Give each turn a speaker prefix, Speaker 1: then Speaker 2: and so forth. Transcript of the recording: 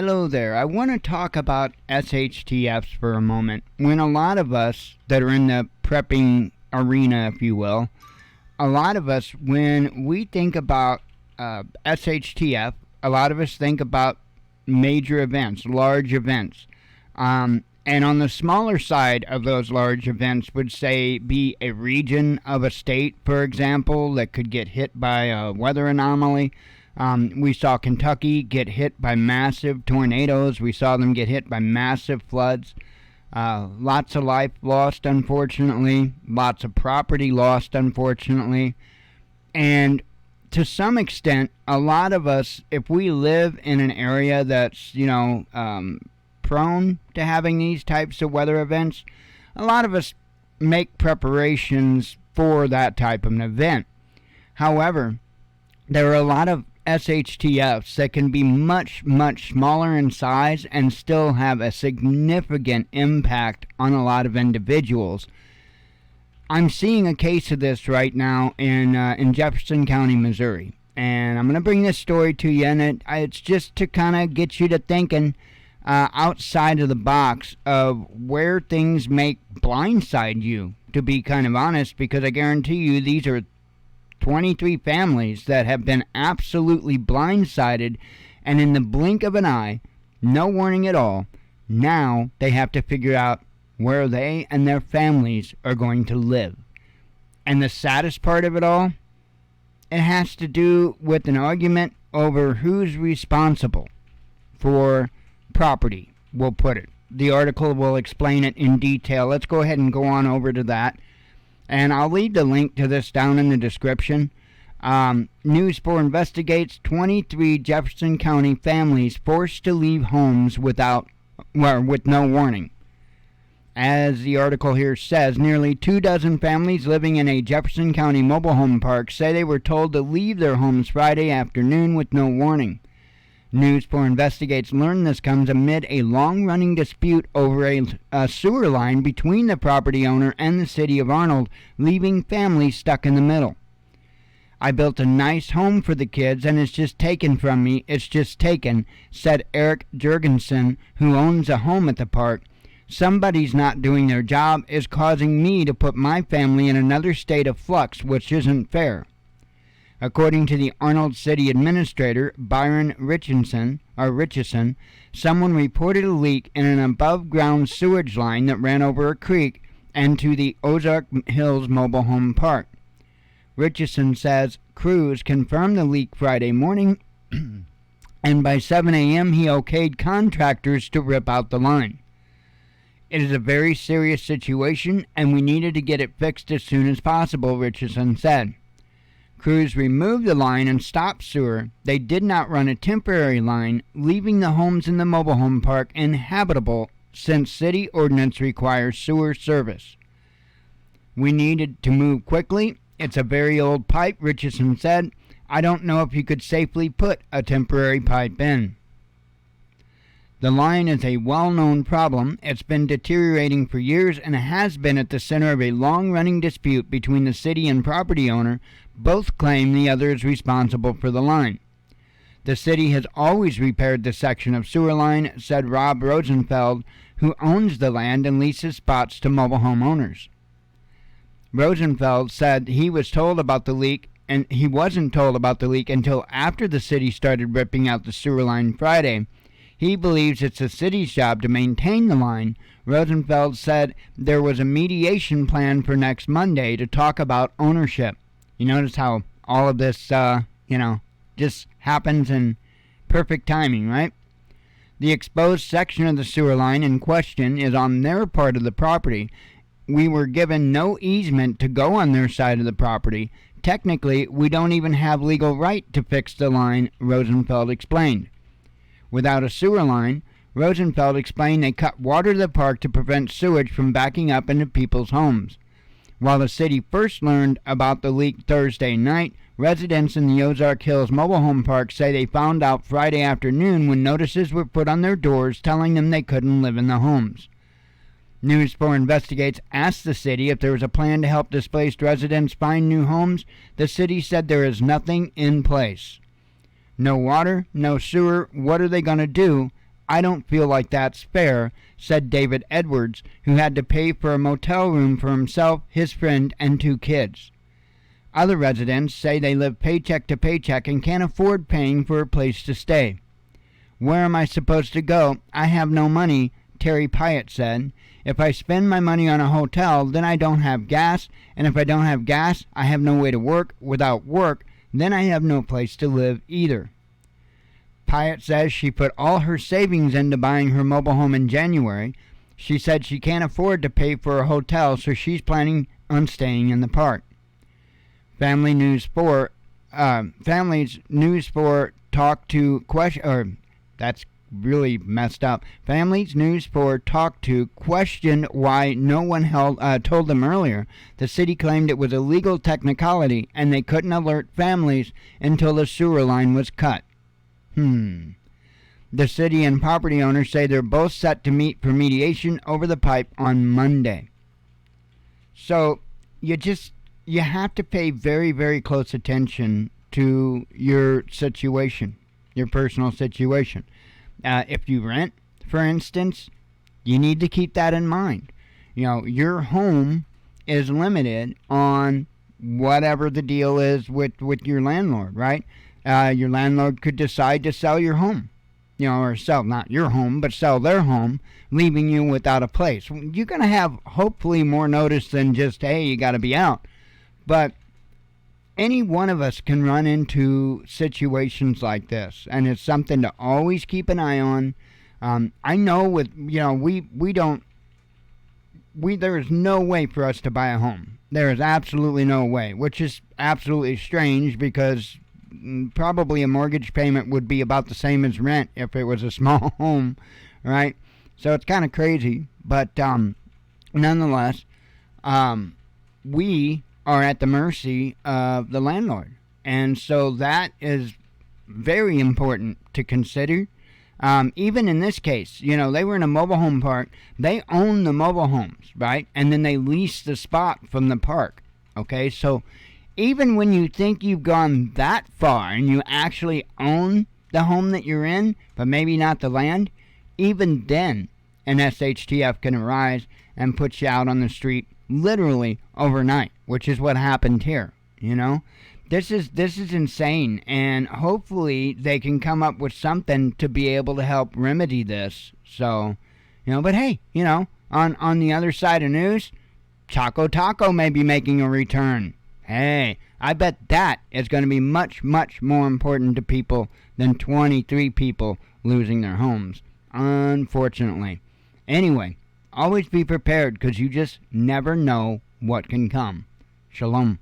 Speaker 1: Hello there. I want to talk about SHTFs for a moment. When a lot of us that are in the prepping arena, if you will, a lot of us, when we think about SHTF, a lot of us think about major events, large events. And on the smaller side of those large events would say be a region of a state, for example, that could get hit by a weather anomaly. We saw Kentucky get hit by massive tornadoes. We saw them get hit by massive floods. Lots of life lost, unfortunately. Lots of property lost, unfortunately. And to some extent, a lot of us, if we live in an area that's, prone to having these types of weather events, a lot of us make preparations for that type of an event. However, there are a lot of SHTFs that can be much, much smaller in size and still have a significant impact on a lot of individuals. I'm seeing a case of this right now in Jefferson County, Missouri. And I'm going to bring this story to you, and it's just to kind of get you to thinking outside of the box of where things may blindside you, to be kind of honest, because I guarantee you these are 23 families that have been absolutely blindsided, and in the blink of an eye, no warning at all, now they have to figure out where they and their families are going to live. And the saddest part of it all, it has to do with an argument over who's responsible for property, we'll put it. The article will explain it in detail. Let's go ahead and go on over to that. And I'll leave the link to this down in the description. News 4 investigates 23 Jefferson County families forced to leave homes with no warning. As the article here says, nearly 24 families living in a Jefferson County mobile home park say they were told to leave their homes Friday afternoon with no warning. News 4 investigates learned this comes amid a long-running dispute over a sewer line between the property owner and the city of Arnold, leaving families stuck in the middle. I built a nice home for the kids and it's just taken from me. It's just taken, said Eric Jurgensen, who owns a home at the park. Somebody's not doing their job is causing me to put my family in another state of flux, which isn't fair. According to the Arnold City Administrator, Byron Richardson, someone reported a leak in an above-ground sewage line that ran over a creek and to the Ozark Hills Mobile Home Park. Richardson says crews confirmed the leak Friday morning, and by 7 a.m. he okayed contractors to rip out the line. It is a very serious situation, and we needed to get it fixed as soon as possible, Richardson said. Crews removed the line and stopped sewer. They did not run a temporary line, leaving the homes in the mobile home park inhabitable since city ordinance requires sewer service. We needed to move quickly. It's a very old pipe, Richardson said. I don't know if you could safely put a temporary pipe in. The line is a well-known problem. It's been deteriorating for years and has been at the center of a long-running dispute between the city and property owner. Both claim the other is responsible for the line. The city has always repaired the section of sewer line, said Rob Rosenfeld, who owns the land and leases spots to mobile home owners. Rosenfeld said he was told about the leak, and he wasn't told about the leak until after the city started ripping out the sewer line Friday. He believes it's the city's job to maintain the line. Rosenfeld said there was a mediation plan for next Monday to talk about ownership. You notice how all of this, just happens in perfect timing, right? The exposed section of the sewer line in question is on their part of the property. We were given no easement to go on their side of the property. Technically, we don't even have legal right to fix the line, Rosenfeld explained. Without a sewer line, Rosenfeld explained they cut water to the park to prevent sewage from backing up into people's homes. While the city first learned about the leak Thursday night, residents in the Ozark Hills Mobile Home Park say they found out Friday afternoon when notices were put on their doors telling them they couldn't live in the homes. News 4 Investigates asked the city if there was a plan to help displaced residents find new homes. The city said there is nothing in place. No water, no sewer, what are they going to do? I don't feel like that's fair, said David Edwards, who had to pay for a motel room for himself, his friend, and 2 kids. Other residents say they live paycheck to paycheck and can't afford paying for a place to stay. Where am I supposed to go? I have no money, Terry Pyatt said. If I spend my money on a hotel, then I don't have gas, and if I don't have gas, I have no way to work. Without work, then I have no place to live either. Pyatt says she put all her savings into buying her mobile home in January. She said she can't afford to pay for a hotel, so she's planning on staying in the park. Families News 4 talked to that's really messed up. Families News 4 talked to questioned why no one told them earlier. The city claimed it was a legal technicality and they couldn't alert families until the sewer line was cut. The city and property owners say they're both set to meet for mediation over the pipe on Monday. So you have to pay very, very close attention to your situation, your personal situation. If you rent, for instance, you need to keep that in mind. Your home is limited on whatever the deal is with your landlord, right? Your landlord could decide to sell your home, or sell, not your home, but sell their home, leaving you without a place. You're going to have hopefully more notice than just, hey, you got to be out. But any one of us can run into situations like this, and it's something to always keep an eye on. I know there is no way for us to buy a home. There is absolutely no way, which is absolutely strange because probably a mortgage payment would be about the same as rent if it was a small home, right? So it's kind of crazy, but nonetheless, we are at the mercy of the landlord. And so that is very important to consider. Even in this case, they were in a mobile home park. They own the mobile homes, right? And then they lease the spot from the park. Okay, so even when you think you've gone that far and you actually own the home that you're in, but maybe not the land, even then an SHTF can arise and put you out on the street literally overnight, which is what happened here. This is insane, and hopefully they can come up with something to be able to help remedy this. So, but hey, on the other side of news, Choco Taco may be making a return. Hey, I bet that is going to be much, much more important to people than 23 people losing their homes, unfortunately. Anyway, always be prepared because you just never know what can come. Shalom.